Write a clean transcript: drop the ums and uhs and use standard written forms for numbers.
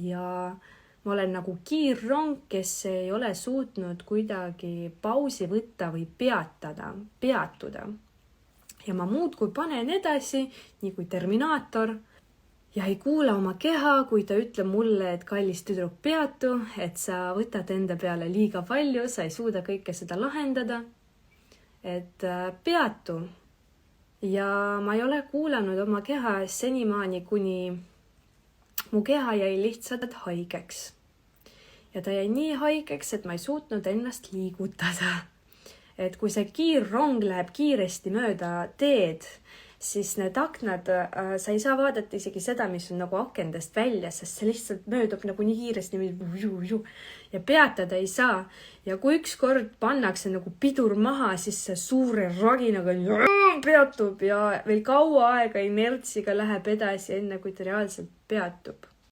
ja ma olen nagu kiirrong, kes ei ole suutnud kuidagi pausi võtta või peatuda. Ja ma muudkui panen edasi, nii kui Terminaator, ja ei kuula oma keha, kui ta ütleb mulle, et kallis tüdruk peatu, et sa võtad enda peale liiga palju, sa ei suuda kõike seda lahendada, et peatu. Ja ma ei ole kuulanud oma keha senimaani, kuni mu keha jäi lihtsalt haigeks. Ja ta jäi nii haigeks, et ma ei suutnud ennast liigutada. Et kui see kiirrong läheb kiiresti mööda teed, siis need aknad, sa ei saa vaadata isegi seda, mis on nagu akendest välja, sest see lihtsalt möödub nagu nii kiiresti ja peatada ei saa. Ja kui ükskord pannakse nagu pidur maha, siis see suure raginaga peatub ja veel kaua aega inertsiga läheb edasi, enne kui ta reaalselt peatub.